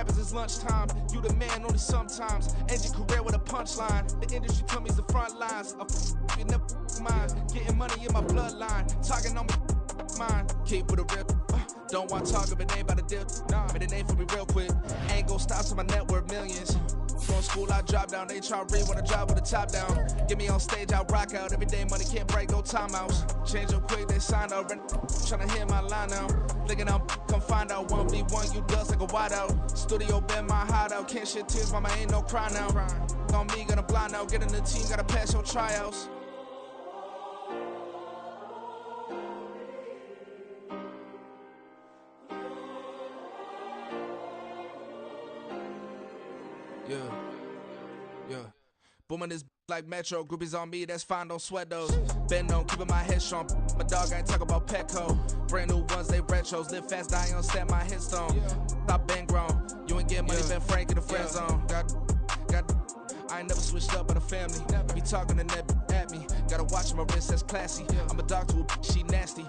rappers, it's lunchtime. You the man only sometimes. End your career with a punchline. The industry tell me's the front lines. You never mind. Getting money in my bloodline. Talking on me, mine. Keep with a real. Don't want to talk if it ain't about the deal. Nah, but it ain't for me real quick. Ain't gon' stop till my net worth millions. Going school, I drop down. They try to read when I drop with the top down. Get me on stage, I rock out. Every day money can't break, no timeouts. Change up quick, they sign up. Tryna hear my line now. Thinking I'm come find out. 1v1, you dust like a wideout. Studio been my hideout. Can't shed tears, mama ain't no cry now. On me, gonna blind out. Get in the team, gotta pass your tryouts. Yeah. Booming this like Metro. Groupies on me, that's fine, don't sweat those. Been on, keeping my head strong. My dog ain't talk about Petco. Brand new ones, they retros. Live fast, die on set, my headstone. Stop been grown. You ain't get money, been frank in the friend zone. I ain't never switched up on the family. Be talking to that at me. Gotta watch my wrist, that's classy. I'm a dog to a she nasty.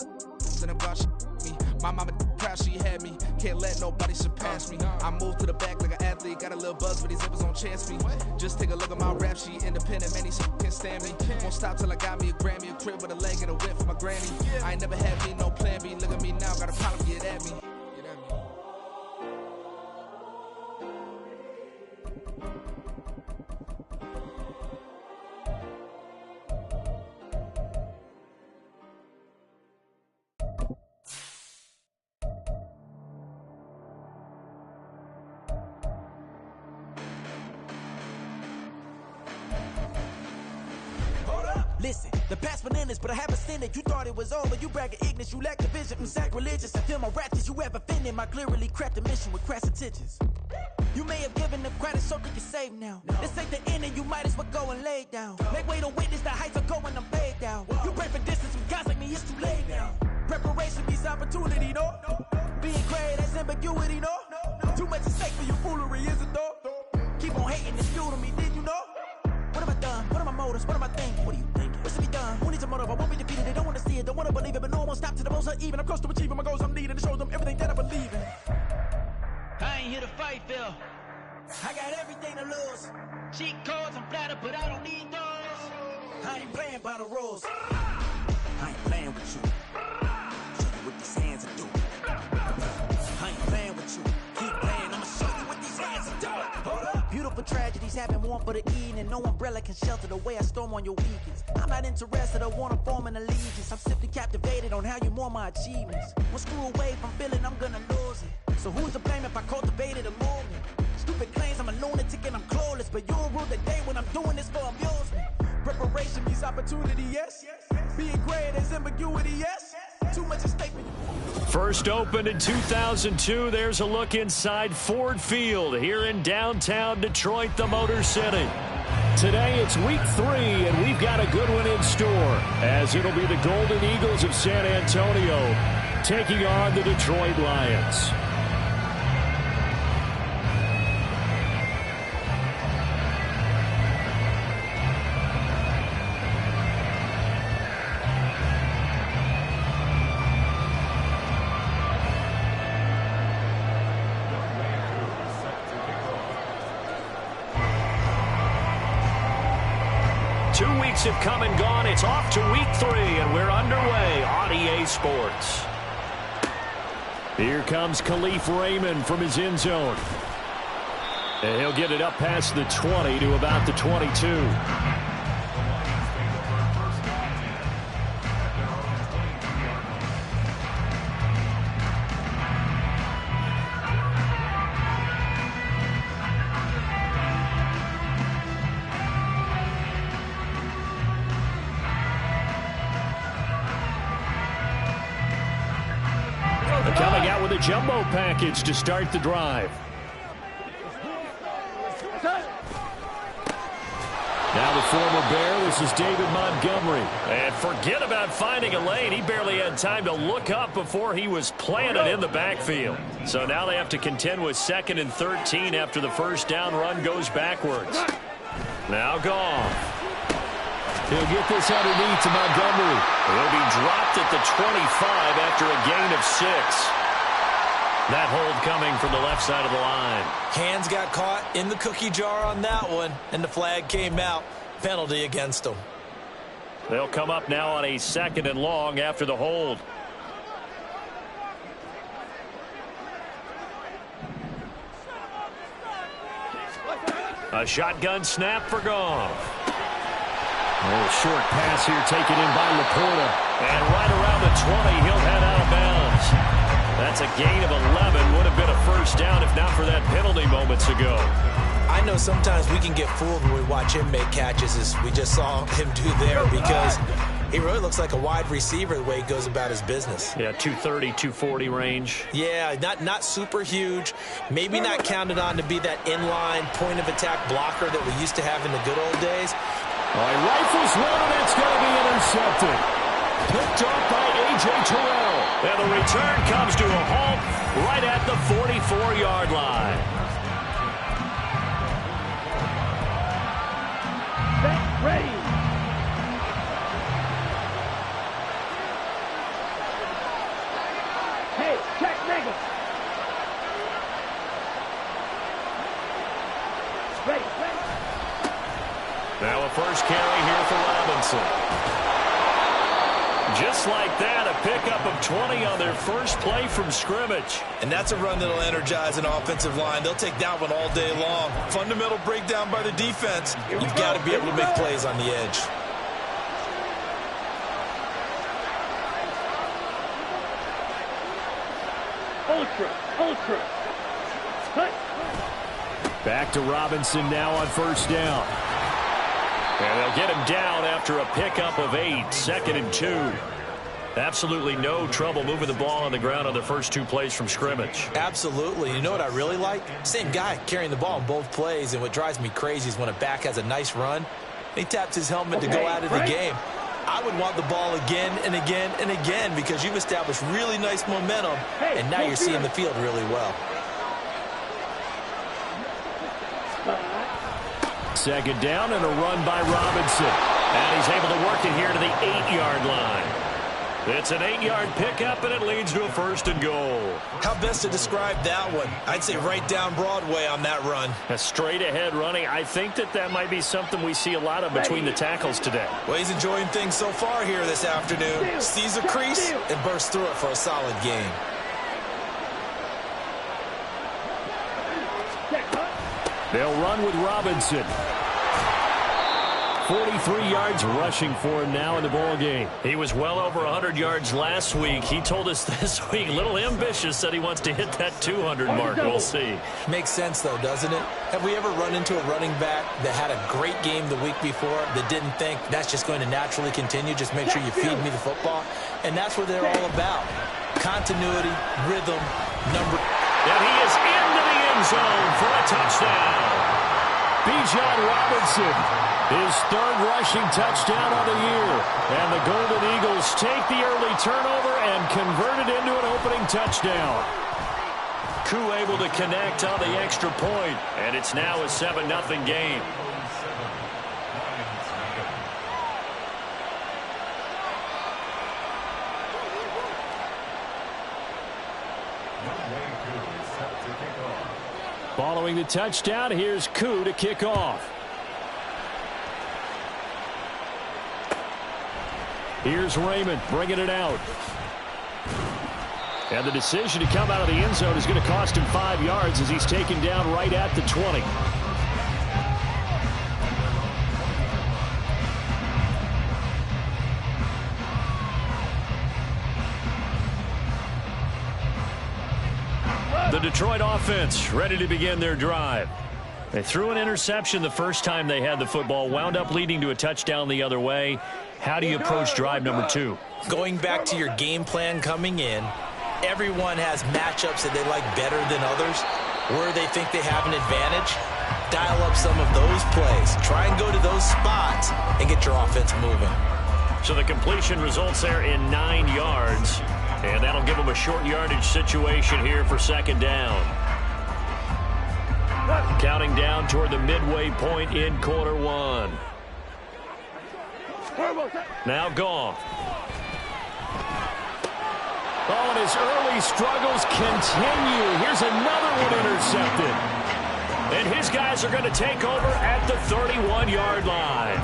Then about she me. My mama proud she had me. Can't let nobody surpass me. I move to the back like an athlete. Got a little buzz, but these zippers don't chance me. Just take a look at my rap sheet. Independent, man, these can't stand me. Won't stop till I got me a Grammy, a crib with a leg and a whip for my granny. I ain't never had me no plan B. Look at me now, got a problem, get at me. Listen, the past bananas, but I haven't seen it. You thought it was over, you bragging ignorance, you lack the vision from sacrilegious. I feel my raptors, you have offended my clearly crafted mission with crass intentions. You may have given them credit so they can save now. This ain't the end and you might as well go and lay down. Make way to witness the heights are going, I'm paid down. You pray for distance with guys like me, it's too late now. Preparation means opportunity, no? Being great has ambiguity, no? Too much at stake for your foolery, is it though? Keep on hating, it's fuel to me, did you know? What have I done? What are my motives? What am I thinking? What are you thinking? What's to be done? Who needs a motive? I won't be defeated. They don't want to see it, don't want to believe it, but no one won't stop to the most even. I'm close to achieving my goals. I'm needing to show them everything that I believe in. I ain't here to fight, Phil. I got everything to lose. Cheat codes, I'm flattered, but I don't need those. I ain't playing by the rules. I ain't playing with you. Show you what these hands are doing. I ain't playing with you. Keep playing, I'ma show you what these hands are doing. Hold up. Beautiful tragedies happen one for the evening. No umbrella can shelter the way I storm on your weekends. I'm not interested, I wanna form an allegiance. I'm simply captivated on how you mourn my achievements. One screw away from feeling I'm gonna lose it. So who's to blame if I cultivated a movement? Stupid claims I'm a lunatic and I'm clueless, but you'll rule the day when I'm doing this for amusement. Preparation means opportunity, yes. Being great is ambiguity, yes. Too much at stake. First opened in 2002. There's a look inside Ford Field here in downtown Detroit, the Motor City. Today it's week 3, and we've got a good one in store, as it'll be the Golden Eagles of San Antonio taking on the Detroit Lions. Have come and gone. It's off to week 3, and we're underway on EA Sports. Here comes Khalif Raymond from his end zone. And he'll get it up past the 20 to about the 22. Coming out with a jumbo package to start the drive. Now the former Bear, this is David Montgomery. And forget about finding a lane. He barely had time to look up before he was planted in the backfield. So now they have to contend with 2nd and 13 after the first down run goes backwards. Now Goff. He'll get this underneath to Montgomery. He'll be dropped at the 25 after a gain of 6. That hold coming from the left side of the line. Hands got caught in the cookie jar on that one, and the flag came out. Penalty against them. They'll come up now on a 2nd and long after the hold. A shotgun snap for Goff. A short pass here taken in by Laporta. And right around the 20, he'll head out of bounds. That's a gain of 11. Would have been a first down if not for that penalty moments ago. I know sometimes we can get fooled when we watch him make catches, as we just saw him do there, because he really looks like a wide receiver the way he goes about his business. Yeah, 230, 240 range. Yeah, not super huge. Maybe not counted on to be that inline point-of-attack blocker that we used to have in the good old days. All right, rifles one, and it's going to be intercepted. Picked off by DjTwizz. And the return comes to a halt right at the 44-yard line. Set, ready. Hey, check, nigga. Ready. Now a first carry here for Robinson. Just like that, a pickup of 20 on their first play from scrimmage. And that's a run that'll energize an offensive line. They'll take that one all day long. Fundamental breakdown by the defense. You've got to be able to make plays on the edge. Ultra. Cut. Back to Robinson now on first down. And they'll get him down after a pickup of 8, 2nd and 2. Absolutely no trouble moving the ball on the ground on the first 2 plays from scrimmage. Absolutely. You know what I really like? Same guy carrying the ball in both plays, and what drives me crazy is when a back has a nice run, he taps his helmet to go out of the game. I would want the ball again and again and again because you've established really nice momentum, and now you're seeing the field really well. 2nd down and a run by Robinson. And he's able to work it here to the 8-yard line. It's an 8-yard pickup, and it leads to a 1st and goal. How best to describe that one? I'd say right down Broadway on that run. A straight-ahead running. I think that might be something we see a lot of between the tackles today. Well, he's enjoying things so far here this afternoon. Sees a crease and bursts through it for a solid game. They'll run with Robinson. 43 yards rushing for him now in the ball game. He was well over 100 yards last week. He told us this week, a little ambitious, that he wants to hit that 200 mark. We'll see. Makes sense, though, doesn't it? Have we ever run into a running back that had a great game the week before that didn't think that's just going to naturally continue? Just make sure you feed me the football. And that's what they're all about. Continuity, rhythm, number. And he is into the end zone for a touchdown. Bijan Robinson, his 3rd rushing touchdown of the year. And the Golden Eagles take the early turnover and convert it into an opening touchdown. Koo able to connect on the extra point, and it's now a 7-0 game. Following the touchdown, here's Koo to kick off. Here's Raymond bringing it out. And the decision to come out of the end zone is going to cost him 5 yards as he's taken down right at the 20. The Detroit offense ready to begin their drive. They threw an interception the first time they had the football, wound up leading to a touchdown the other way. How do you approach drive number 2? Going back to your game plan coming in, everyone has matchups that they like better than others. Where they think they have an advantage, dial up some of those plays. Try and go to those spots and get your offense moving. So the completion results there in 9 yards. And that'll give them a short yardage situation here for 2nd down. Counting down toward the midway point in quarter 1. Now Goff. Oh, and his early struggles continue. Here's another one intercepted. And his guys are going to take over at the 31-yard line.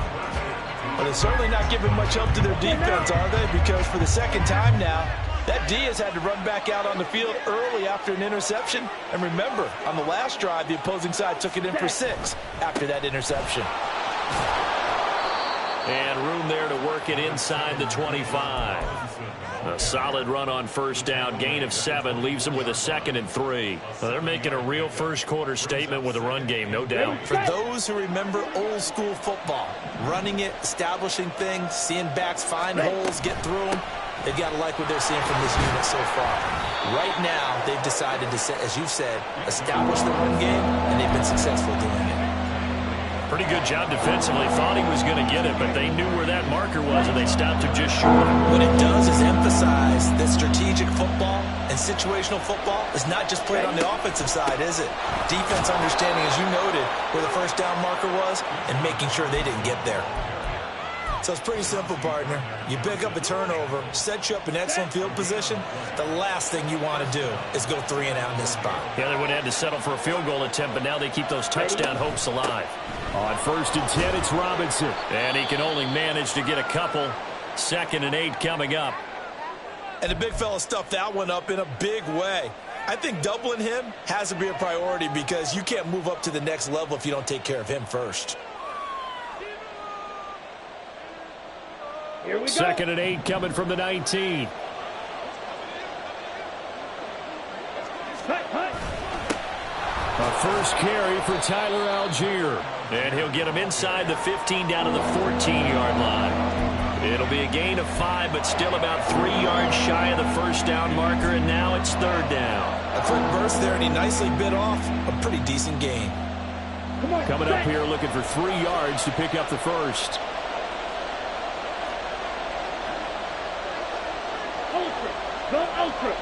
Well, they're certainly not giving much help to their defense, are they? Because for the second time now, that D has had to run back out on the field early after an interception. And remember, on the last drive, the opposing side took it in for 6 after that interception. And room there to work it inside the 25. A solid run on first down. Gain of 7 leaves them with a 2nd and 3. Well, they're making a real first-quarter statement with a run game, no doubt. For those who remember old-school football, running it, establishing things, seeing backs find holes, get through them, they've got to like what they're seeing from this unit so far. Right now, they've decided to, as you've said, establish the run game, and they've been successful doing it. Pretty good job defensively. Thought he was going to get it, but they knew where that marker was, and they stopped him just short. What it does is emphasize that strategic football and situational football is not just played on the offensive side, is it? Defense understanding, as you noted, where the first down marker was and making sure they didn't get there. So it's pretty simple, partner. You pick up a turnover, set you up in excellent field position. The last thing you want to do is go 3 and out in this spot. Yeah, they would have had to settle for a field goal attempt, but now they keep those touchdown hopes alive. On 1st and 10, it's Robinson. And he can only manage to get a couple. 2nd and 8 coming up. And the big fella stuffed that one up in a big way. I think doubling him has to be a priority because you can't move up to the next level if you don't take care of him first. 2nd and 8 coming from the 19. A first carry for Tyler Algier. And he'll get him inside the 15 down to the 14-yard line. It'll be a gain of 5, but still about 3 yards shy of the first down marker, and now it's 3rd down. A quick burst there, and he nicely bit off a pretty decent gain. Coming up here looking for 3 yards to pick up the first. Go ultra.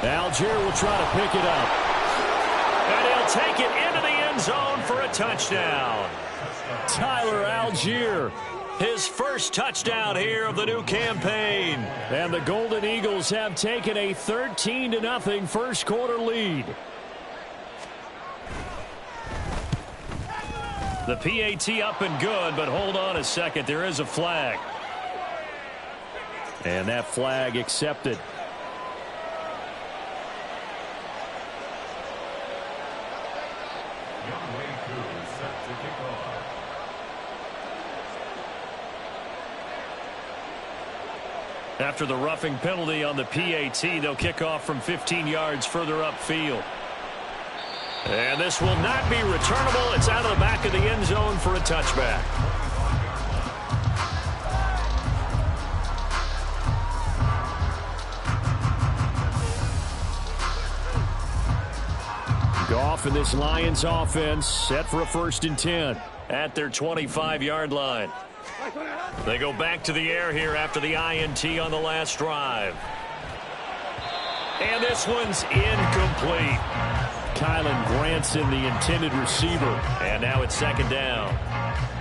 Algier will try to pick it up. And he'll take it into the end zone for a touchdown. Tyler Algier. His first touchdown here of the new campaign. And the Golden Eagles have taken a 13-0 first-quarter lead. The PAT up and good, but hold on a second. There is a flag. And that flag accepted. After the roughing penalty on the PAT, they'll kick off from 15 yards further upfield. And this will not be returnable. It's out of the back of the end zone for a touchback. Goff and this Lions offense set for a 1st and 10. At their 25-yard line. They go back to the air here after the INT on the last drive. And this one's incomplete. Kylan Granson, the intended receiver. And now it's 2nd down.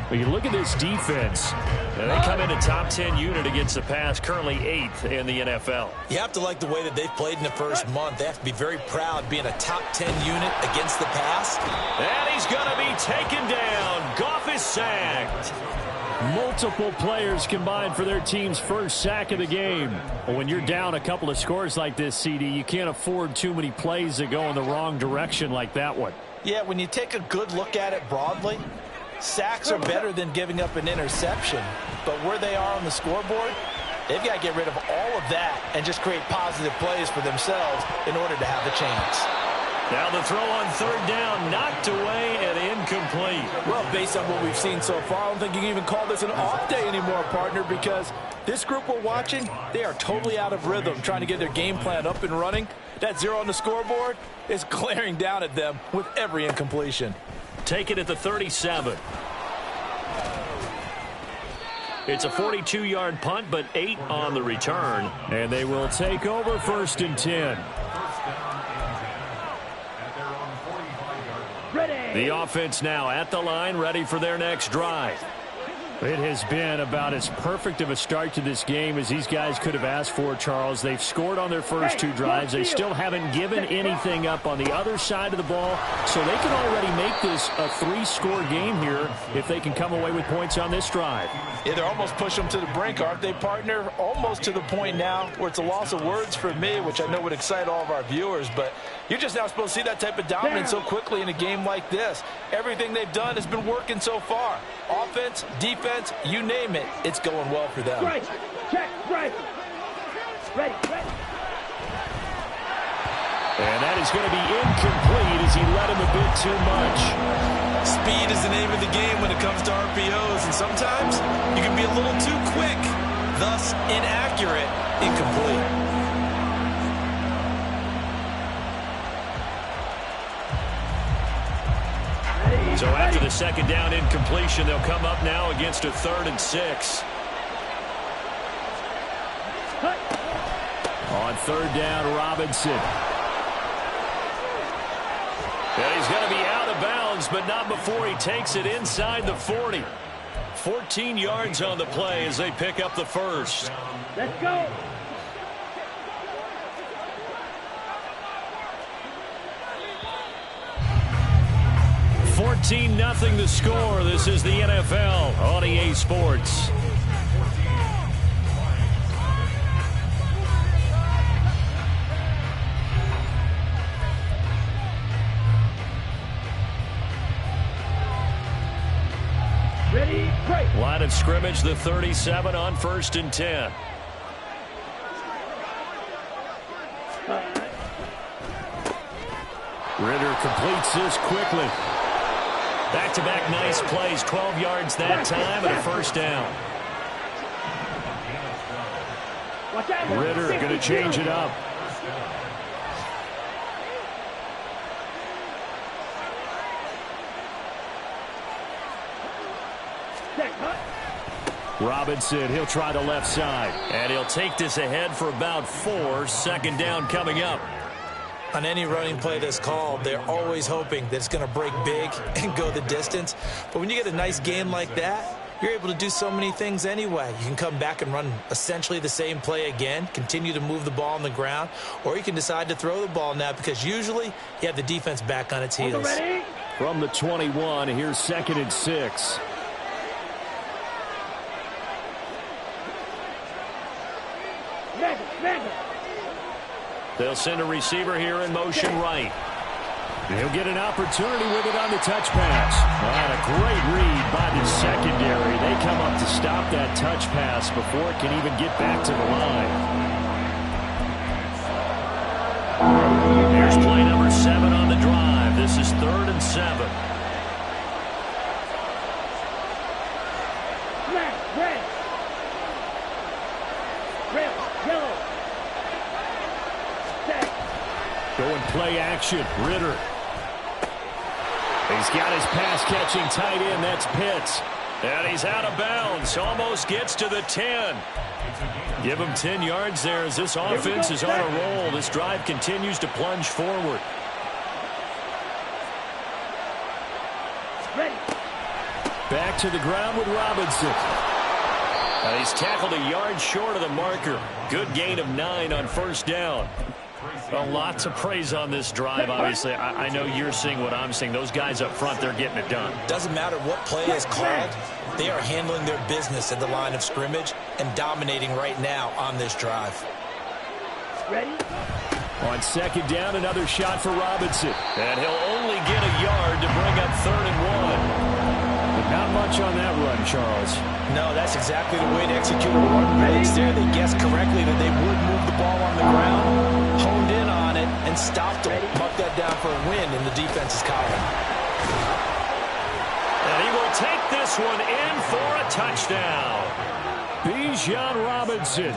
When you look at this defense, and they come in a top 10 unit against the pass, currently 8th in the NFL. You have to like the way that they've played in the first month. They have to be very proud being a top 10 unit against the pass. And he's going to be taken down. Goff is sacked. Multiple players combined for their team's first sack of the game. Well, when you're down a couple of scores like this, CD, you can't afford too many plays that go in the wrong direction like that one. Yeah, when you take a good look at it broadly, sacks are better than giving up an interception. But where they are on the scoreboard, they've got to get rid of all of that and just create positive plays for themselves in order to have a chance. Now the throw on 3rd down, knocked away and incomplete. Well, based on what we've seen so far, I don't think you can even call this an off day anymore, partner, because this group we're watching, they are totally out of rhythm, trying to get their game plan up and running. That 0 on the scoreboard is glaring down at them with every incompletion. Take it at the 37. It's a 42-yard punt, but 8 on the return. And they will take over 1st and 10. Ready. The offense now at the line, ready for their next drive. It has been about as perfect of a start to this game as these guys could have asked for, Charles. They've scored on their first 2 drives. They still haven't given anything up on the other side of the ball, so they can already make this a 3-score game here if they can come away with points on this drive. Yeah, they're almost pushing them to the brink, aren't they, partner? Almost to the point now where it's a loss of words for me, which I know would excite all of our viewers, but you're just now supposed to see that type of dominance so quickly in a game like this. Everything they've done has been working so far. Offense, defense, you name it, it's going well for them. Right, check, right. Ready. And that is going to be incomplete as he led him a bit too much. Speed is the name of the game when it comes to RPOs, and sometimes you can be a little too quick, thus inaccurate, incomplete. So after the second down incompletion, they'll come up now against a 3rd and 6. On 3rd down, Robinson. And he's going to be out of bounds, but not before he takes it inside the 40. 14 yards on the play as they pick up the first. Let's go. 14-0 the score. This is the NFL on EA Sports. Ready, break. Line of scrimmage, the 37 on 1st and 10. Ritter completes this quickly. Back-to-back nice plays, 12 yards that time and a 1st down. Ritter going to change it up. Robinson, he'll try the left side. And he'll take this ahead for about 4. 2nd down coming up. On any running play that's called, they're always hoping that it's going to break big and go the distance. But when you get a nice game like that, you're able to do so many things anyway. You can come back and run essentially the same play again, continue to move the ball on the ground, or you can decide to throw the ball now because usually you have the defense back on its heels. From the 21, here's 2nd and 6. They'll send a receiver here in motion right. He'll get an opportunity with it on the touch pass. And a great read by the secondary. They come up to stop that touch pass before it can even get back to the line. Here's play number 7 on the drive. This is 3rd and 7. Going play action, Ritter. He's got his pass-catching tight end, that's Pitts. And he's out of bounds, almost gets to the 10. Give him 10 yards there as this offense is on a roll. This drive continues to plunge forward. Back to the ground with Robinson. He's tackled a yard short of the marker. Good gain of 9 on 1st down. A lot to praise on this drive, obviously. I know you're seeing what I'm seeing. Those guys up front, they're getting it done. Doesn't matter what play is called. They are handling their business at the line of scrimmage and dominating right now on this drive. Ready? On 2nd down, another shot for Robinson. And he'll only get a yard to bring up 3rd and 1. But not much on that run, Charles. No, that's exactly the way to execute a run blitz there. They guessed correctly that they would move the ball on the ground, honed in on it, and stopped them. Muck that down for a win in the defense's column. And he will take this one in for a touchdown. Bijan Robinson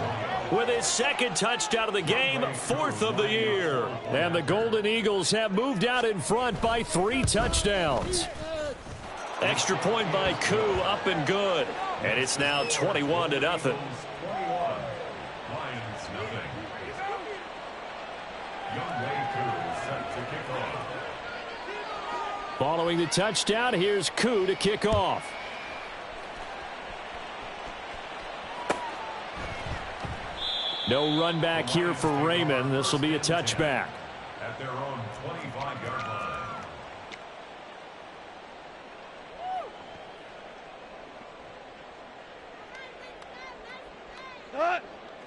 with his 2nd touchdown of the game, 4th of the year. And the Golden Eagles have moved out in front by 3 touchdowns. Extra point by Koo, up and good. And it's now 21-0. Following the touchdown, here's Koo to kick off. No run back here for Raymond. This will be a touchback. At their own 25-yard line.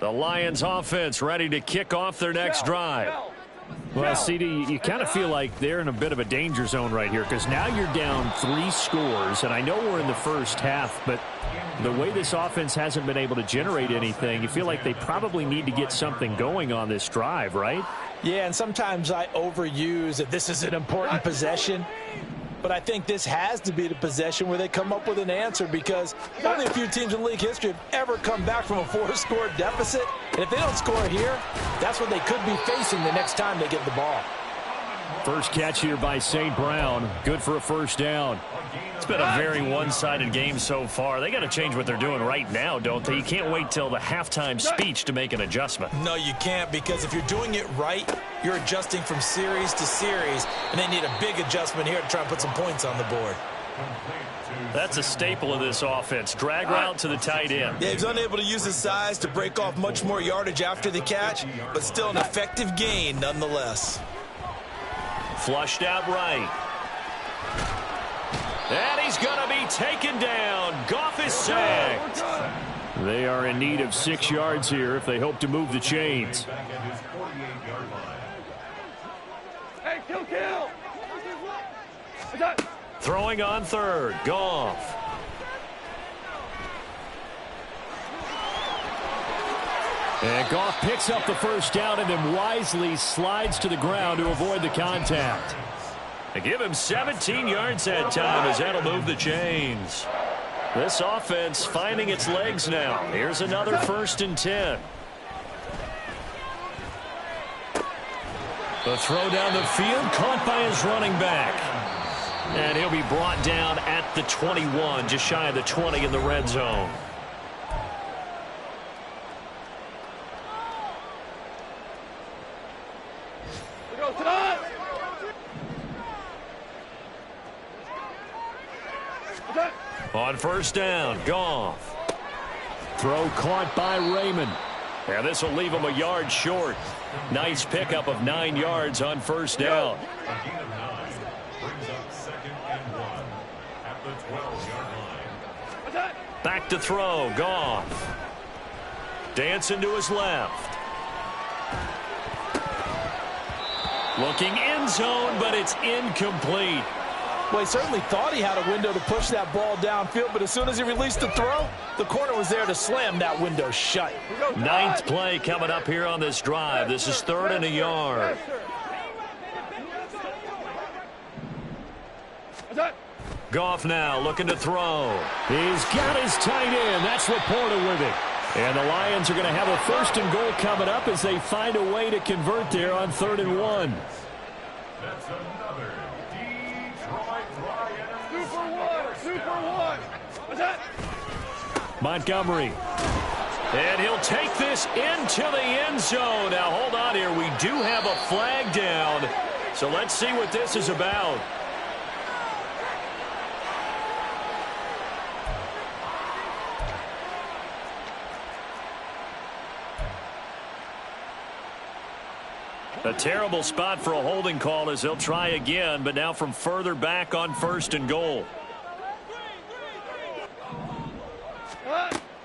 The Lions offense ready to kick off their next drive. Well, CD, you kind of feel like they're in a bit of a danger zone right here because now you're down 3 scores, and I know we're in the first half, but the way this offense hasn't been able to generate anything, you feel like they probably need to get something going on this drive, right? Yeah, and sometimes I overuse that this is an important possession. But I think this has to be the possession where they come up with an answer because only a few teams in league history have ever come back from a 4-score deficit. And if they don't score here, that's what they could be facing the next time they get the ball. First catch here by St. Brown. Good for a first down. It's been a very one-sided game so far. They got to change what they're doing right now, don't they? You can't wait till the halftime speech to make an adjustment. No, you can't, because if you're doing it right, you're adjusting from series to series, and they need a big adjustment here to try and put some points on the board. That's a staple of this offense. Drag route to the tight end. Yeah, he's unable to use his size to break off much more yardage after the catch, but still an effective gain nonetheless. Flushed out right. And he's going to be taken down. Goff is sacked. They are in need of 6 yards here if they hope to move the chains. Hey, kill! Throwing on third. Goff. And Goff picks up the first down and then wisely slides to the ground to avoid the contact. They give him 17 yards that time as that'll move the chains. This offense finding its legs now. Here's another 1st and 10. The throw down the field caught by his running back. And he'll be brought down at the 21, just shy of the 20 in the red zone. On first down, Goff. Throw caught by Raymond. And this will leave him a yard short. Nice pickup of 9 yards on first down. Back to throw, Goff. Dancing to his left. Looking end zone, but it's incomplete. Well, he certainly thought he had a window to push that ball downfield, but as soon as he released the throw, the corner was there to slam that window shut. 9th play coming up here on this drive. This is 3rd and a yard. Goff now looking to throw. He's got his tight end. That's Laporta with it. And the Lions are going to have a 1st and goal coming up as they find a way to convert there on 3rd and 1. That's another DjTwizz Super one. What's that? Montgomery. And he'll take this into the end zone. Now, hold on here. We do have a flag down. So let's see what this is about. A terrible spot for a holding call as they'll try again, but now from further back on 1st and goal.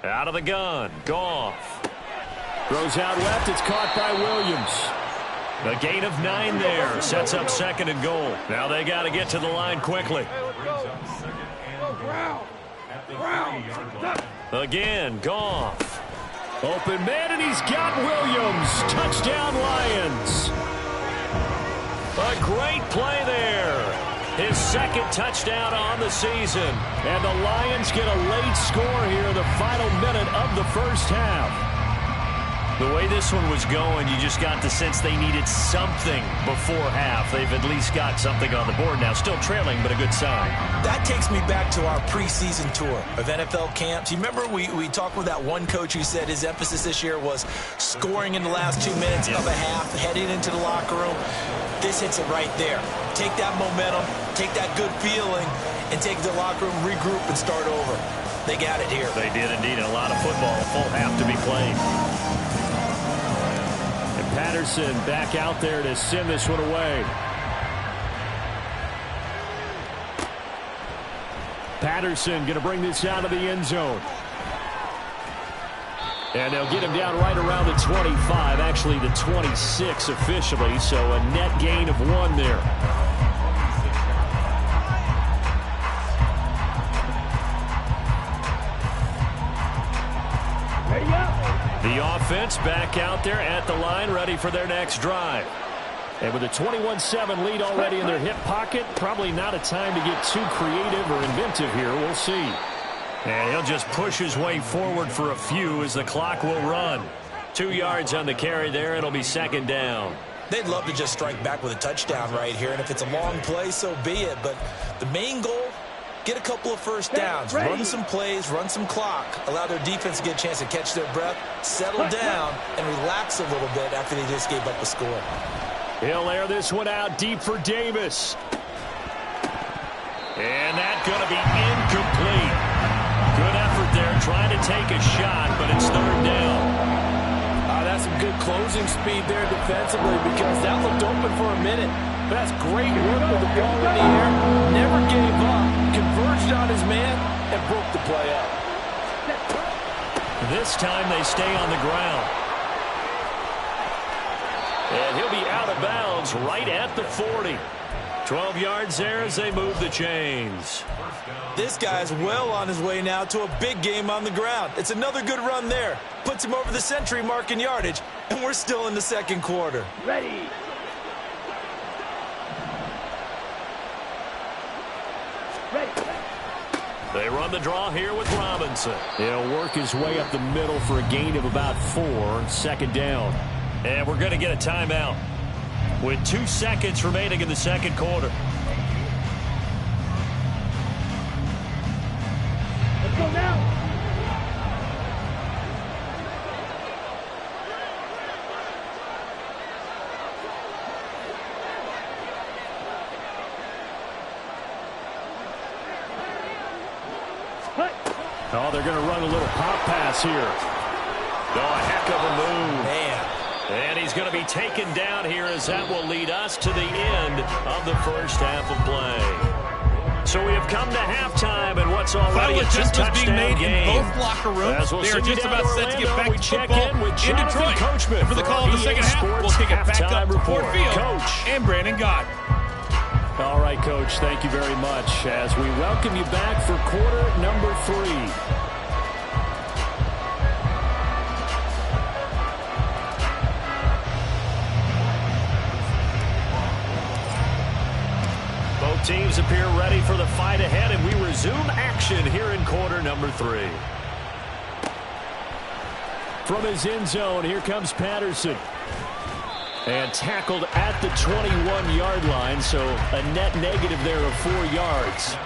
Out of the gun, Goff. Throws out left, it's caught by Williams. A gain of 9 there, sets up 2nd and goal. Now they got to get to the line quickly. Again, Goff. Open man, and he's got Williams. Touchdown, Lions. A great play there. His 2nd touchdown on the season. And the Lions get a late score here in the final minute of the first half. The way this one was going, you just got the sense they needed something before half. They've at least got something on the board now. Still trailing, but a good sign. That takes me back to our preseason tour of NFL camps. You remember we talked with that one coach who said his emphasis this year was scoring in the last 2 minutes of a half, heading into the locker room. This hits it right there. Take that momentum, take that good feeling, and take it to the locker room, regroup, and start over. They got it here. They did indeed. A lot of football, a full half to be played. Patterson back out there to send this one away. Patterson going to bring this out of the end zone. And they'll get him down right around the 25, actually the 26 officially, so a net gain of 1 there. The offense back out there at the line, ready for their next drive. And with a 21-7 lead already in their hip pocket, probably not a time to get too creative or inventive here. We'll see. And he'll just push his way forward for a few as the clock will run. 2 yards on the carry there. It'll be second down. They'd love to just strike back with a touchdown right here, and if it's a long play, so be it. But the main goal, get a couple of first downs, run some plays, run some clock, allow their defense to get a chance to catch their breath, settle down, and relax a little bit after they just gave up a score. He'll air this one out deep for Davis. And that's going to be incomplete. Good effort there trying to take a shot, but it's third down. That's some good closing speed there defensively because that looked open for a minute. But that's great work with the ball in the air. Never gave up, converged on his man, and broke the play up. This time they stay on the ground. And he'll be out of bounds right at the 40. 12 yards there as they move the chains. This guy's well on his way now to a big game on the ground. It's another good run there. Puts him over the century mark in yardage, and we're still in the second quarter. Ready. They run the draw here with Robinson. He'll work his way up the middle for a gain of about 4. Second down. And we're going to get a timeout with 2 seconds remaining in the second quarter. Let's go now. Oh, they're going to run a little pop pass here. Oh, a heck of a move. Man. And he's going to be taken down here as that will lead us to the end of the first half of play. So we have come to halftime and what's already a two-touchdown being made game. in both locker rooms. We'll they are just about set to get back to check football in with in Detroit. Coachman For the call of the second half, we'll take it back up to Ford Field. Coach. And Brandon Gott. All right, Coach, thank you very much as we welcome you back for quarter number 3. Both teams appear ready for the fight ahead, and we resume action here in quarter number 3. From his end zone, here comes Patterson. And tackled at the 21-yard line, so a net negative there of 4 yards.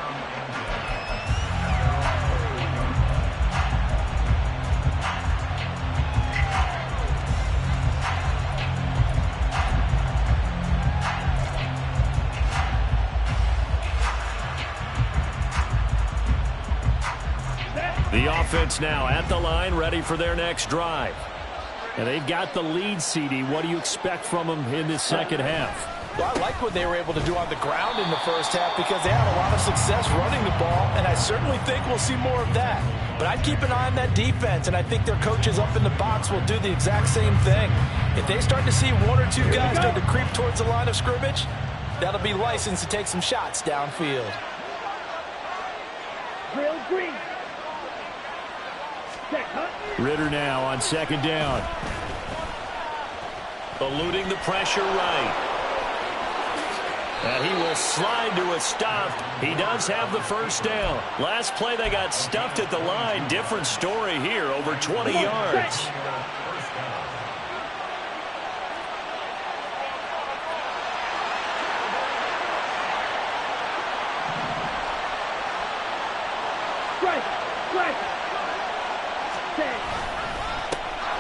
The offense now at the line, ready for their next drive. And they've got the lead, CD. What do you expect from them in this second half? Well, I like what they were able to do on the ground in the first half because they had a lot of success running the ball, and I certainly think we'll see more of that. But I'd keep an eye on that defense, and I think their coaches up in the box will do the exact same thing. If they start to see 1 or 2 guys start to creep towards the line of scrimmage, that'll be licensed to take some shots downfield. Drill green. Ritter now on second down. Eluding the pressure right. And he will slide to a stop. He does have the first down. Last play they got stuffed at the line. Different story here, over 20 yards.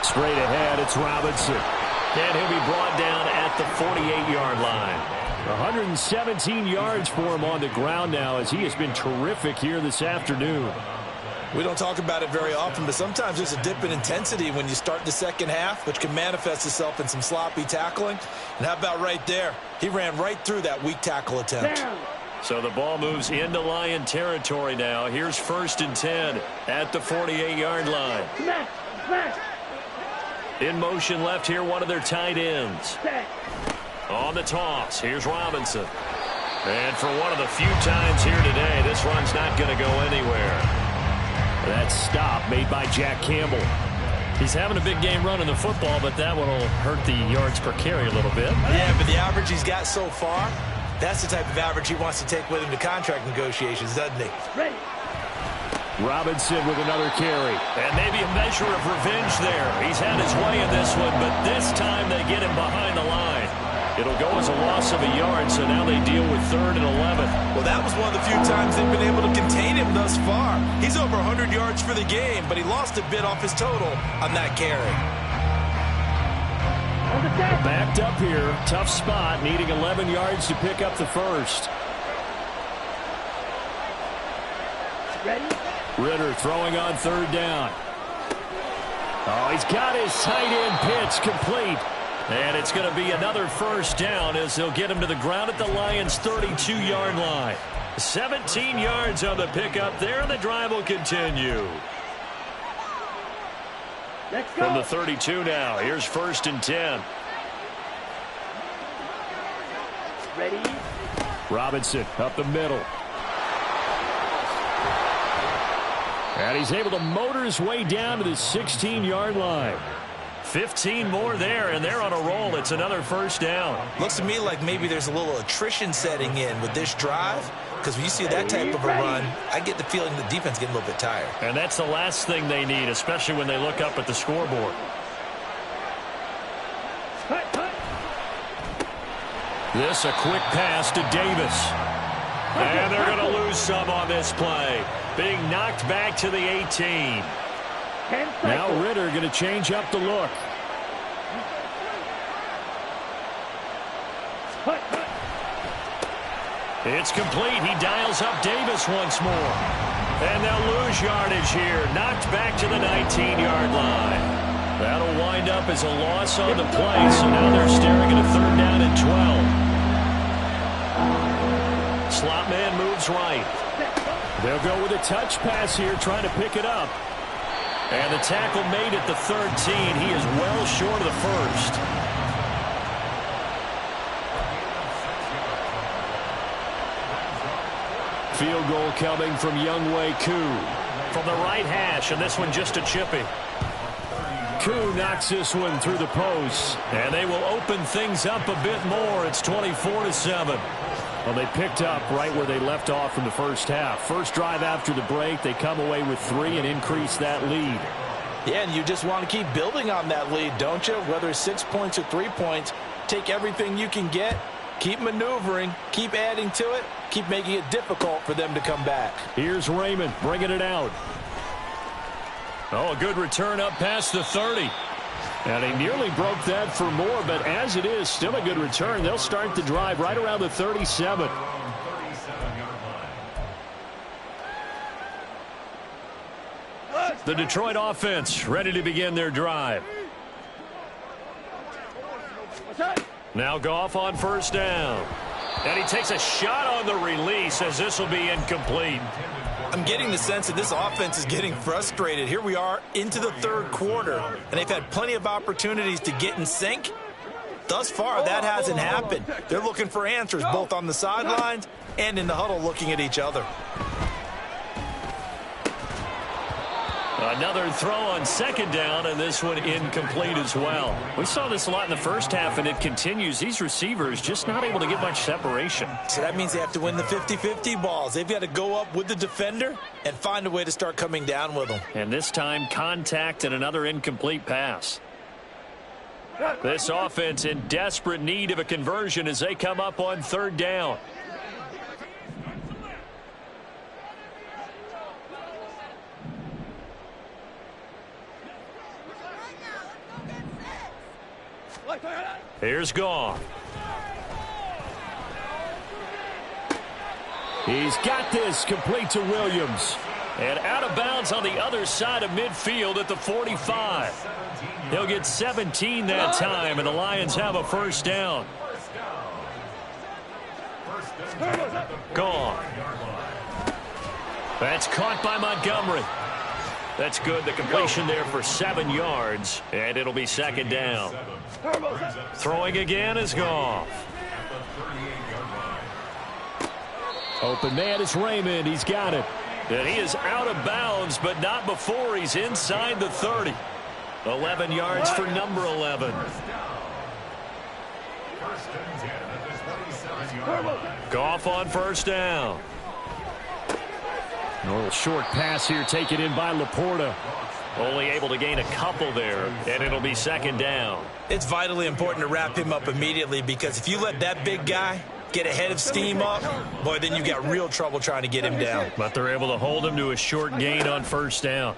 Straight ahead, it's Robinson. And he'll be brought down at the 48-yard line. 117 yards for him on the ground now as he has been terrific here this afternoon. We don't talk about it very often, but sometimes there's a dip in intensity when you start the second half, which can manifest itself in some sloppy tackling. And how about right there? He ran right through that weak tackle attempt. So the ball moves into Lion territory now. Here's 1st and 10 at the 48-yard line. In motion left here, one of their tight ends. On the toss, here's Robinson. And for one of the few times here today, this run's not going to go anywhere. That stop made by Jack Campbell. He's having a big game running the football, but that one will hurt the yards per carry a little bit. Yeah, but the average he's got so far, that's the type of average he wants to take with him to contract negotiations, doesn't he? Ready. Robinson with another carry. And maybe a measure of revenge there. He's had his way in this one, but this time they get him behind the line. It'll go as a loss of a yard, so now they deal with 3rd and 11. Well, that was one of the few times they've been able to contain him thus far. He's over 100 yards for the game, but he lost a bit off his total on that carry. Backed up here. Tough spot, needing 11 yards to pick up the first. Ready. Ritter throwing on 3rd down. Oh, he's got his tight end pitch complete. And it's going to be another 1st down as they'll get him to the ground at the Lions' 32-yard line. 17 yards on the pickup there, and the drive will continue. Let's go. From the 32 now, here's 1st and 10. Ready. Robinson up the middle. And he's able to motor his way down to the 16-yard line. 15 more there, and they're on a roll. It's another 1st down. Looks to me like maybe there's a little attrition setting in with this drive, because when you see that type of a run, I get the feeling the defense getting a little bit tired. And that's the last thing they need, especially when they look up at the scoreboard. This a quick pass to Davis. And they're going to lose some on this play. Being knocked back to the 18. Now Ritter going to change up the look. It's complete. He dials up Davis once more. And they'll lose yardage here. Knocked back to the 19-yard line. That'll wind up as a loss on the play. So now they're staring at a 3rd down and 12. Slot man moves right. They'll go with a touch pass here, trying to pick it up. And the tackle made at the 13. He is well short of the first. Field goal coming from Younghoe Koo from the right hash, and this one just a chippy. Koo knocks this one through the post, and they will open things up a bit more. It's 24-7. Well, they picked up right where they left off in the first half. First drive after the break, they come away with 3 and increase that lead. Yeah, and you just want to keep building on that lead, don't you? Whether it's 6 points or 3 points, take everything you can get, keep maneuvering, keep adding to it, keep making it difficult for them to come back. Here's Raymond bringing it out. Oh, a good return up past the 30. And he nearly broke that for more, but as it is, still a good return. They'll start the drive right around the 37. The Detroit offense ready to begin their drive. Now Goff on 1st down. And he takes a shot on the release as this will be incomplete. I'm getting the sense that this offense is getting frustrated. Here we are into the 3rd quarter, and they've had plenty of opportunities to get in sync. Thus far, that hasn't happened. They're looking for answers both on the sidelines and in the huddle looking at each other. Another throw on 2nd down, and this one incomplete as well. We saw this a lot in the first half, and it continues. These receivers just not able to get much separation. So that means they have to win the 50-50 balls. They've got to go up with the defender and find a way to start coming down with them. And this time, contact and another incomplete pass. This offense in desperate need of a conversion as they come up on 3rd down. Here's Goff. He's got this complete to Williams. And out of bounds on the other side of midfield at the 45. He'll get 17 that time, and the Lions have a first down. Gone. That's caught by Montgomery. That's good. The completion there for 7 yards, and it'll be second down. Throwing again is Goff. Open man is Raymond. He's got it. And he is out of bounds, but not before he's inside the 30. 11 yards for number 11. Goff on first down. A little short pass here taken in by Laporta. Only able to gain a couple there, and it'll be second down. It's vitally important to wrap him up immediately, because if you let that big guy get ahead of steam up, boy, then you got real trouble trying to get him down. But they're able to hold him to a short gain on first down.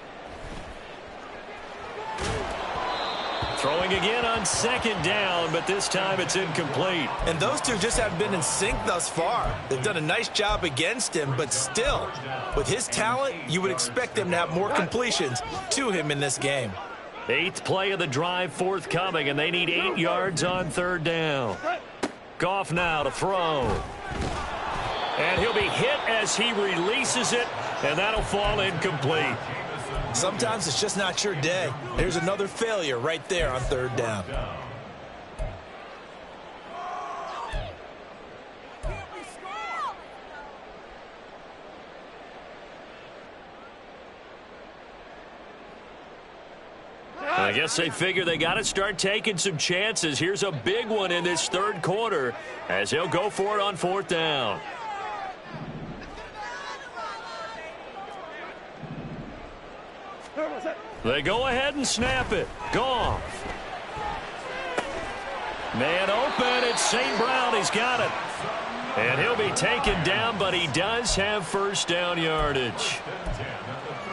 Throwing again on second down, but this time it's incomplete. And those two just haven't been in sync thus far. They've done a nice job against him, but still, with his talent, you would expect them to have more completions to him in this game. 8th play of the drive forthcoming, and they need 8 yards on third down. Goff now to throw. And he'll be hit as he releases it, and that'll fall incomplete. Sometimes it's just not your day. There's another failure right there on third down. I guess they figure they got to start taking some chances. Here's a big one in this third quarter as he'll go for it on fourth down. They go ahead and snap it. Goff. Man open. It's St. Brown. He's got it. And he'll be taken down, but he does have first down yardage.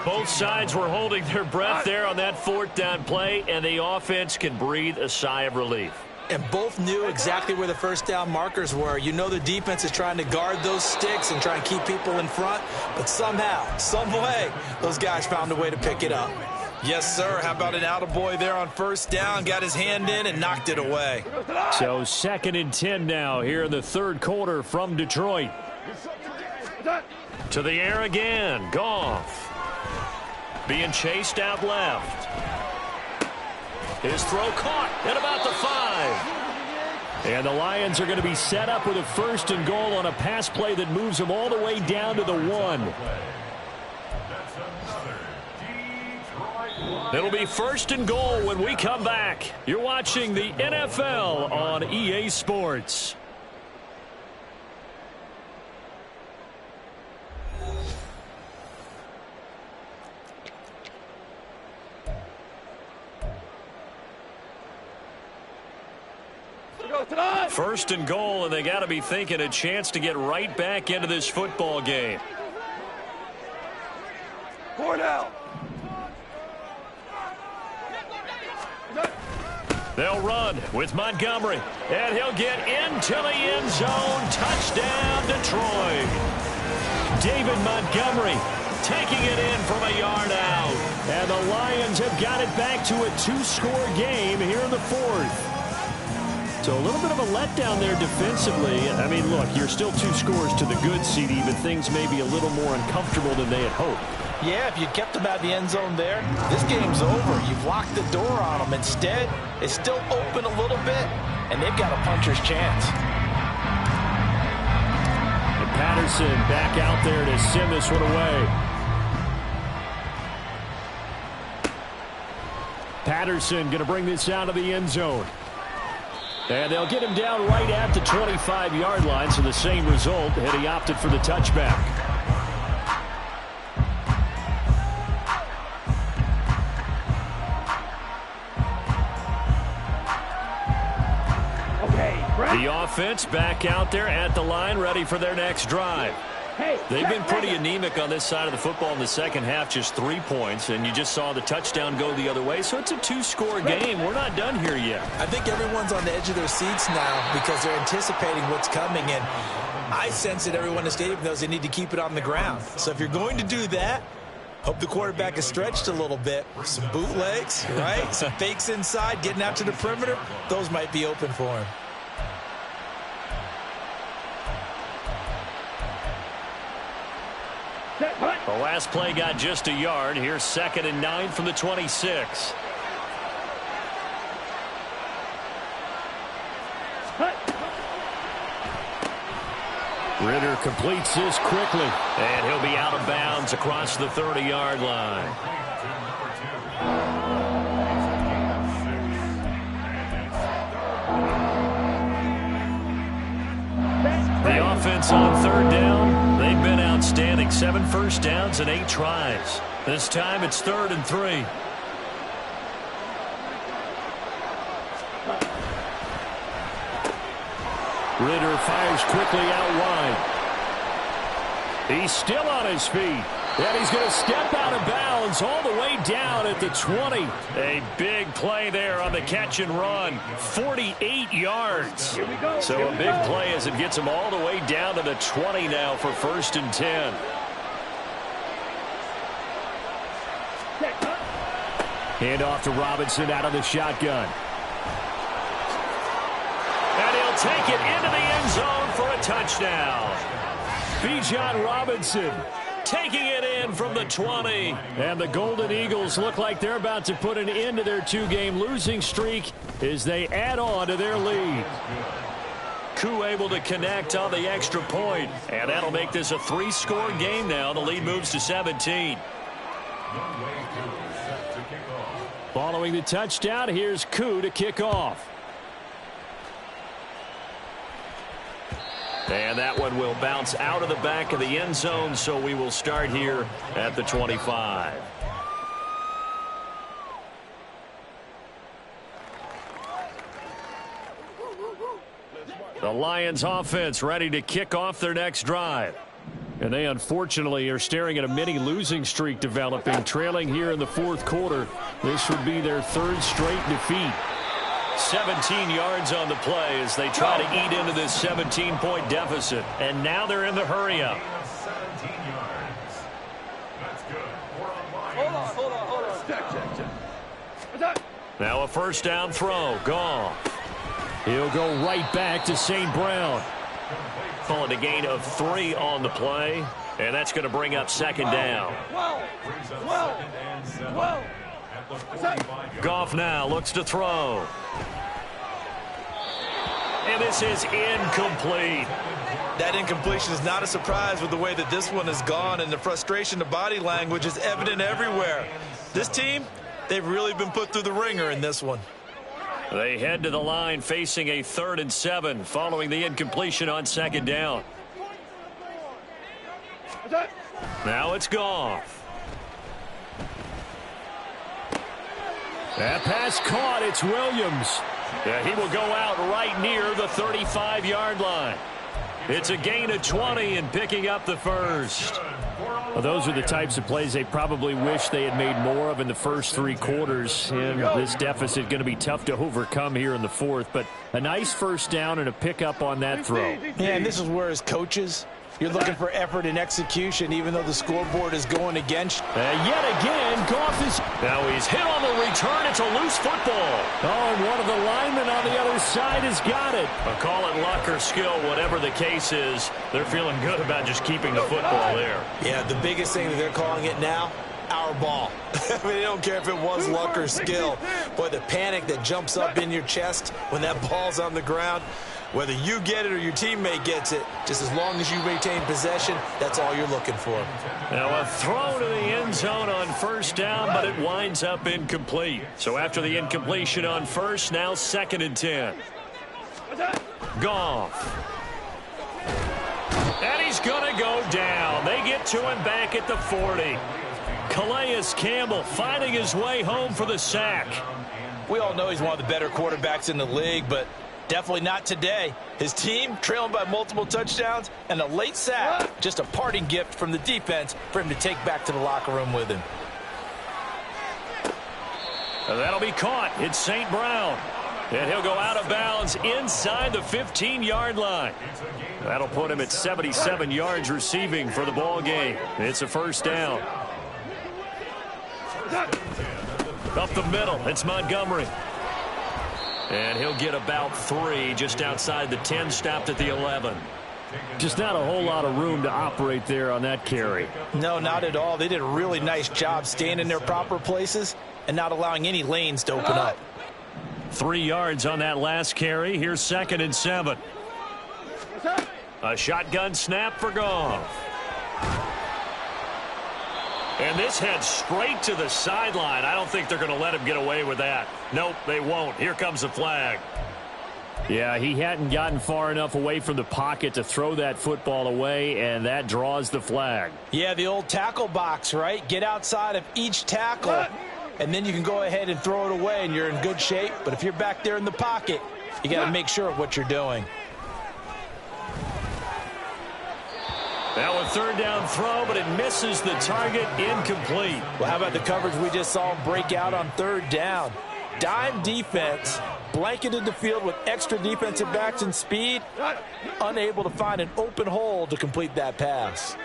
Both sides were holding their breath there on that fourth down play, and the offense can breathe a sigh of relief. And both knew exactly where the first down markers were. You know the defense is trying to guard those sticks and try and keep people in front, but somehow, some way, those guys found a way to pick it up. Yes, sir. How about an attaboy there on first down? Got his hand in and knocked it away. So 2nd and 10 now here in the third quarter from Detroit. To the air again. Goff. Being chased out left. His throw caught at about the 5. And the Lions are going to be set up with a 1st and goal on a pass play that moves them all the way down to the 1. It'll be 1st and goal when we come back. You're watching the NFL on EA Sports. First and goal, and they got to be thinking a chance to get right back into this football game. 4 down. They'll run with Montgomery, and he'll get into the end zone. Touchdown, Detroit. David Montgomery taking it in from a yard out. And the Lions have got it back to a 2-score game here in the 4th. So a little bit of a letdown there defensively. I mean, look, you're still 2 scores to the good, CD, but things may be a little more uncomfortable than they had hoped. Yeah, if you kept them out of the end zone there, this game's over. You've locked the door on them. Instead, it's still open a little bit, and they've got a puncher's chance. And Patterson back out there to send this one away. Patterson going to bring this out of the end zone. And they'll get him down right at the 25-yard line, so the same result, and he opted for the touchback. The offense back out there at the line, ready for their next drive. They've been pretty anemic on this side of the football in the second half, just 3 points, and you just saw the touchdown go the other way, so it's a 2-score game. We're not done here yet. I think everyone's on the edge of their seats now because they're anticipating what's coming, and I sense that everyone in the stadium knows they need to keep it on the ground. So if you're going to do that, Hope the quarterback is stretched a little bit. Some bootlegs, right? Some fakes inside, getting out to the perimeter. Those might be open for him. The last play got just a yard. Here's 2nd and 9 from the 26. Ritter completes this quickly, and he'll be out of bounds across the 30-yard line. The offense on 3rd down, they've been outstanding. 7 first downs and 8 tries. This time it's 3rd and 3. Ritter fires quickly out wide. He's still on his feet. And he's going to step out of bounds all the way down at the 20. A big play there on the catch and run. 48 yards. So a big play as it gets him all the way down to the 20 now for 1st and 10. Hand off to Robinson out of the shotgun. And he'll take it into the end zone for a touchdown. Bijan Robinson taking it in from the 20. And the Golden Eagles look like they're about to put an end to their 2-game losing streak as they add on to their lead. Koo able to connect on the extra point, and that'll make this a 3-score game now. The lead moves to 17. Following the touchdown, here's Koo to kick off. And that one will bounce out of the back of the end zone, so we will start here at the 25. The Lions offense ready to kick off their next drive. And they unfortunately are staring at a mini losing streak developing, trailing here in the 4th quarter. This would be their 3rd straight defeat. 17 yards on the play as they try to eat into this 17-point deficit. And now they're in the hurry-up. Now a 1st down throw. Goff. He'll go right back to St. Brown. Calling a gain of 3 on the play. And that's going to bring up 2nd down. Goff now looks to throw. And this is incomplete. That incompletion is not a surprise with the way that this one has gone, and the frustration, the body language is evident everywhere. This team, they've really been put through the ringer in this one. They head to the line facing a 3rd and 7 following the incompletion on 2nd down. Now it's Goff. That pass caught. It's Williams. Yeah, he will go out right near the 35-yard line. It's a gain of 20 and picking up the 1st. Well, those are the types of plays they probably wish they had made more of in the first 3 quarters. And this deficit going to be tough to overcome here in the 4th. But a nice 1st down and a pickup on that throw. Yeah, and this is where as coaches, you're looking for effort and execution, even though the scoreboard is going against. Yet again, Goff is. Now he's hit on the return. It's a loose football. Oh, and one of the linemen on the other side has got it. Call it luck or skill, whatever the case is. They're feeling good about just keeping the football there. Yeah, the biggest thing that they're calling it now, our ball. I mean, they don't care if it was luck or skill. Boy, the panic that jumps up in your chest when that ball's on the ground. Whether you get it or your teammate gets it, just as long as you maintain possession, that's all you're looking for. Now a throw to the end zone on 1st down, but it winds up incomplete. So after the incompletion on 1st, now 2nd and 10. Goff. And he's going to go down. They get to him back at the 40. Calais Campbell finding his way home for the sack. We all know he's one of the better quarterbacks in the league, but definitely not today. His team trailing by multiple touchdowns and a late sack. Just a parting gift from the defense for him to take back to the locker room with him. And that'll be caught. It's St. Brown. And he'll go out of bounds inside the 15-yard line. That'll put him at 77 yards receiving for the ball game. It's a 1st down. Up the middle, it's Montgomery. And he'll get about 3 just outside the 10, stopped at the 11. Just not a whole lot of room to operate there on that carry. No, not at all. They did a really nice job staying in their proper places and not allowing any lanes to open up. 3 yards on that last carry. Here's 2nd and 7. A shotgun snap for Goff. And this heads straight to the sideline. I don't think they're going to let him get away with that. Nope, they won't. Here comes the flag. Yeah, he hadn't gotten far enough away from the pocket to throw that football away, and that draws the flag. Yeah, the old tackle box, right? Get outside of each tackle, and then you can go ahead and throw it away, and you're in good shape. But if you're back there in the pocket, you got to make sure of what you're doing. Now a 3rd down throw, but it misses the target, incomplete. Well, how about the coverage we just saw him break out on 3rd down? Dime defense, blanketed the field with extra defensive backs and speed, unable to find an open hole to complete that pass.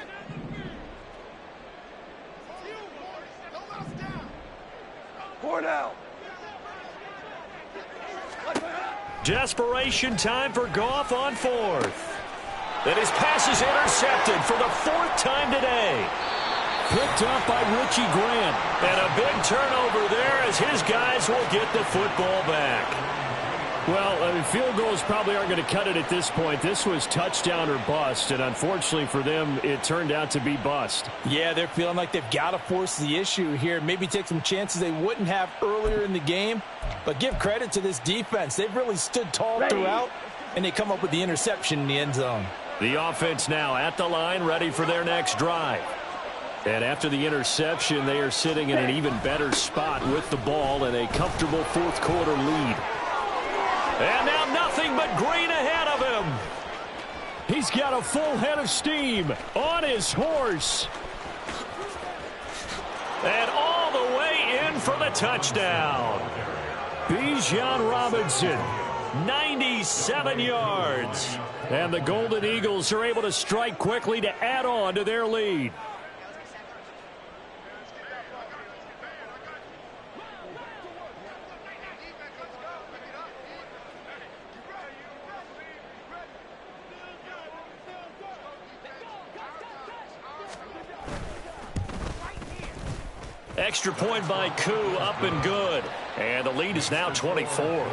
Desperation time for Goff on 4th. And his pass is intercepted for the 4th time today. Picked up by Richie Grant. And a big turnover there as his guys will get the football back. Well, field goals probably aren't going to cut it at this point. This was touchdown or bust, and unfortunately for them, it turned out to be bust. Yeah, they're feeling like they've got to force the issue here. Maybe take some chances they wouldn't have earlier in the game. But give credit to this defense. They've really stood tall throughout, and they come up with the interception in the end zone. The offense now at the line, ready for their next drive. And after the interception, they are sitting in an even better spot with the ball and a comfortable 4th quarter lead. And now nothing but green ahead of him. He's got a full head of steam on his horse. And all the way in for the touchdown. Bijan Robinson. 97 yards. And the Golden Eagles are able to strike quickly to add on to their lead. Extra point by Koo, up and good. And the lead is now 24.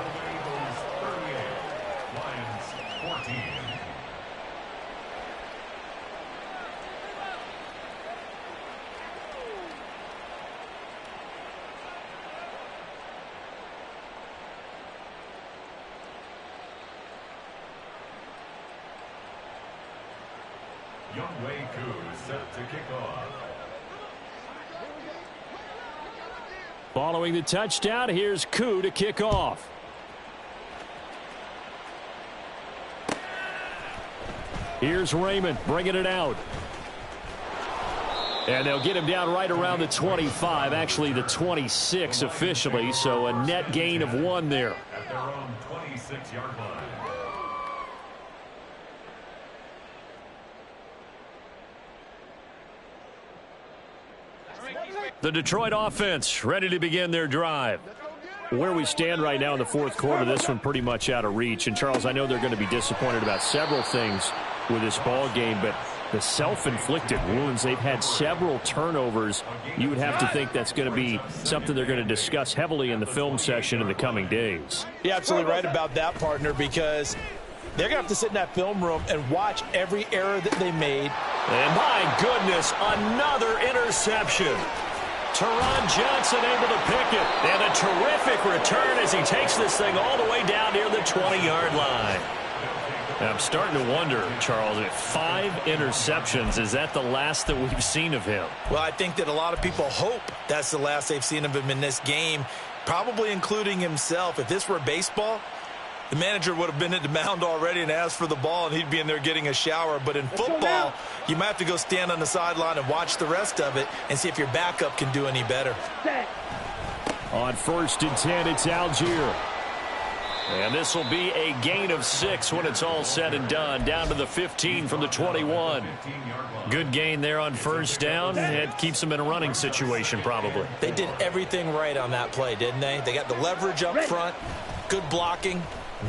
Following the touchdown, here's Koo to kick off. Here's Raymond bringing it out. And they'll get him down right around the 25, actually the 26 officially, so a net gain of 1 there. At their own 26-yard line. The Detroit offense ready to begin their drive. Where we stand right now in the 4th quarter, this one pretty much out of reach. And, Charles, I know they're going to be disappointed about several things with this ball game, but the self-inflicted wounds, they've had several turnovers. You would have to think that's going to be something they're going to discuss heavily in the film session in the coming days. You're absolutely right about that, partner, because they're going to have to sit in that film room and watch every error that they made. And my goodness, another interception. Teron Johnson able to pick it. And a terrific return as he takes this thing all the way down near the 20-yard line. I'm starting to wonder, Charles, if 5 interceptions, is that the last that we've seen of him? Well, I think that a lot of people hope that's the last they've seen of him in this game, probably including himself. If this were baseball, the manager would have been at the mound already and asked for the ball, and he'd be in there getting a shower. But in football, you might have to go stand on the sideline and watch the rest of it and see if your backup can do any better. On 1st and 10, it's Algier. And this will be a gain of 6 when it's all said and done. Down to the 15 from the 21. Good gain there on first down. It keeps them in a running situation probably. They did everything right on that play, didn't they? They got the leverage up front, good blocking,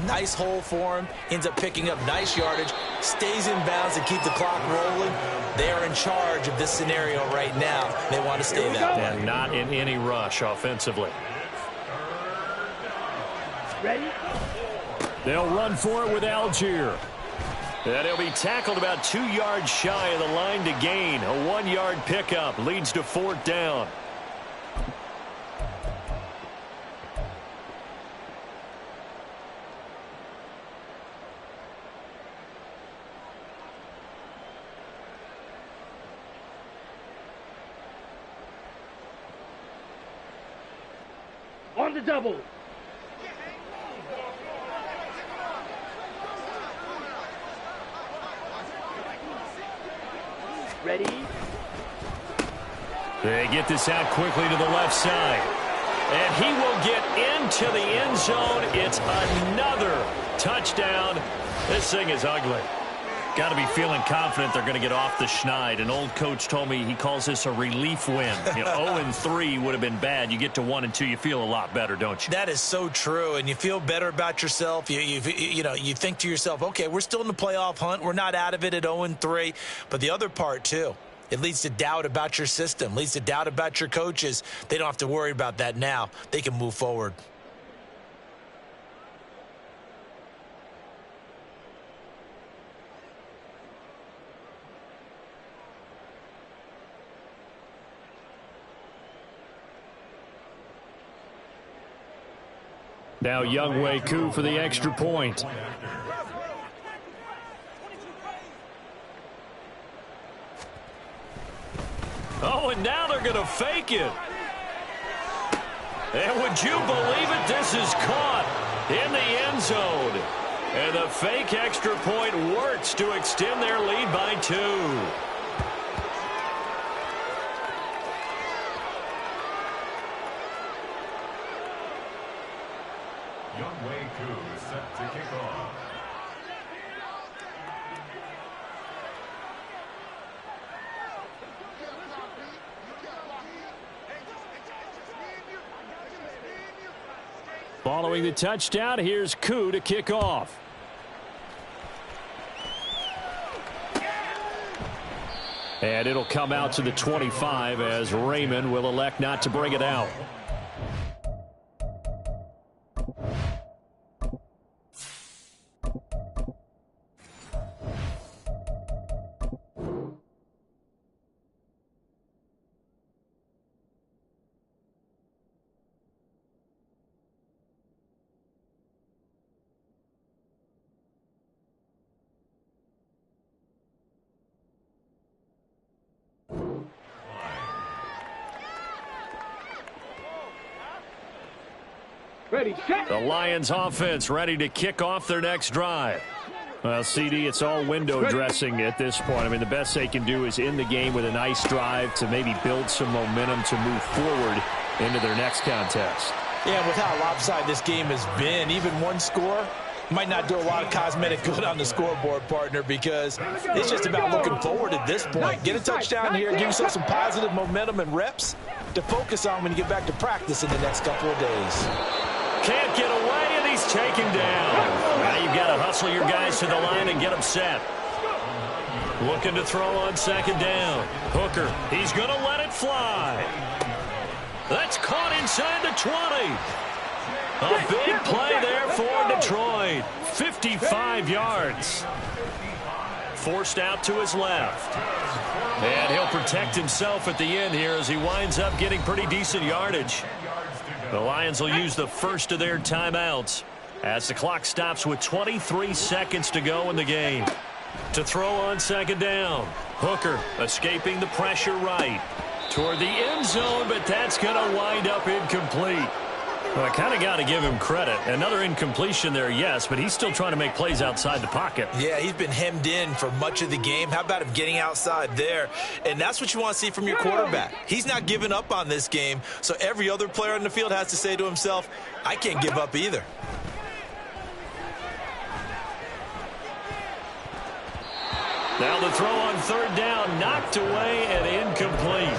nice hole for him, ends up picking up nice yardage, stays in bounds to keep the clock rolling. They are in charge of this scenario right now. They want to stay that way. And not in any rush offensively. Ready? They'll run for it with Algier. And he'll be tackled about 2 yards shy of the line to gain. A 1-yard pickup leads to 4th down. On the double. Ready? They get this out quickly to the left side. And he will get into the end zone. It's another touchdown. This thing is ugly. Got to be feeling confident they're going to get off the schneid. An old coach told me he calls this a relief win. 0-3 would have been bad. You get to 1-2, you feel a lot better, don't you? That is so true, and you feel better about yourself. You think to yourself, okay, we're still in the playoff hunt. We're not out of it at 0-3. But the other part, too, it leads to doubt about your system, leads to doubt about your coaches. They don't have to worry about that now. They can move forward. Now Younghoe Koo for the extra point. Oh, and now they're going to fake it. And would you believe it? This is caught in the end zone. And the fake extra point works to extend their lead by 2. Younghoe Koo is set to kick off. Following the touchdown, here's Koo to kick off. And it'll come out to the 25 as Raymond will elect not to bring it out. Ready, set. The Lions offense ready to kick off their next drive. Well, CD, it's all window dressing at this point. I mean, the best they can do is end the game with a nice drive to maybe build some momentum to move forward into their next contest. Yeah, with how lopsided this game has been, even one score might not do a lot of cosmetic good on the scoreboard, partner, because it's just about looking forward at this point. Get a touchdown here, give yourself some positive momentum and reps to focus on when you get back to practice in the next couple of days. Can't get away, and he's taken down. Now you've got to hustle your guys to the line and get them set. Looking to throw on second down. Hooker, he's going to let it fly. That's caught inside the 20. A big play there for Detroit. 55 yards. Forced out to his left. And he'll protect himself at the end here as he winds up getting pretty decent yardage. The Lions will use the first of their timeouts as the clock stops with 23 seconds to go in the game. To throw on second down. Hooker escaping the pressure right toward the end zone, but that's going to wind up incomplete. Well, I kind of got to give him credit. Another incompletion there, yes, but he's still trying to make plays outside the pocket. Yeah, he's been hemmed in for much of the game. How about him getting outside there? And that's what you want to see from your quarterback. He's not giving up on this game, so every other player on the field has to say to himself, I can't give up either. Now the throw on third down, knocked away and incomplete.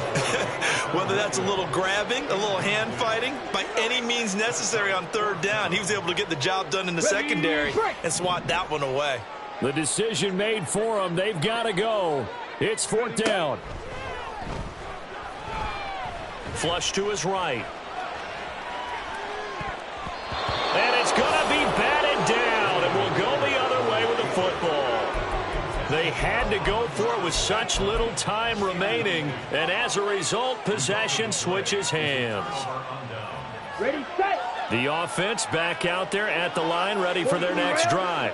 Whether that's a little grabbing, a little hand fighting, by any means necessary on third down, he was able to get the job done in the secondary and swat that one away. The decision made for them. They've got to go. It's fourth down. Flush to his right. And it's going to be batted down, and we'll go the other way with the football. They had to go for it with such little time remaining, and as a result, possession switches hands. Ready, set. The offense back out there at the line, ready for their next drive.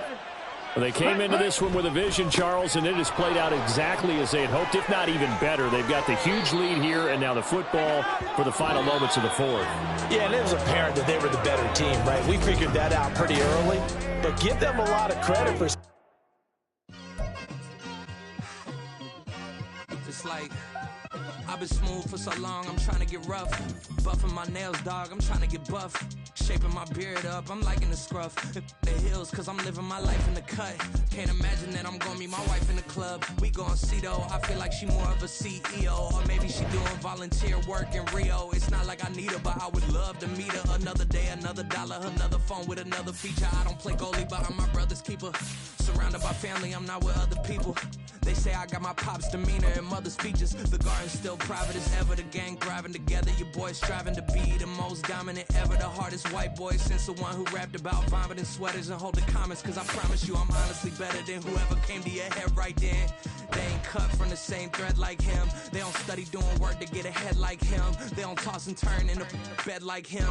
They came into this one with a vision, Charles, and it has played out exactly as they had hoped, if not even better. They've got the huge lead here, and now the football for the final moments of the fourth. Yeah, and it was apparent that they were the better team, right? We figured that out pretty early, but give them a lot of credit for... It's like, I've been smooth for so long, I'm trying to get rough. Buffing my nails, dog, I'm trying to get buff. Shaping my beard up, I'm liking the scruff. The hills, cause I'm living my life in the cut. Can't imagine that I'm gonna meet my wife in the club. We gon' see though, I feel like she more of a CEO. Or maybe she doing volunteer work in Rio. It's not like I need her, but I would love to meet her. Another day, another dollar, another phone with another feature. I don't play goalie, but I'm my brother's keeper. Surrounded by family, I'm not with other people. They say I got my pop's demeanor and mother's features. The garden's still private as ever. The gang thriving together. Your boys striving to be the most dominant ever. The hardest white boy since the one who rapped about vomiting sweaters and holding comments. Cause I promise you I'm honestly better than whoever came to your head right then. They ain't cut from the same thread like him. They don't study doing work to get ahead like him. They don't toss and turn in the bed like him.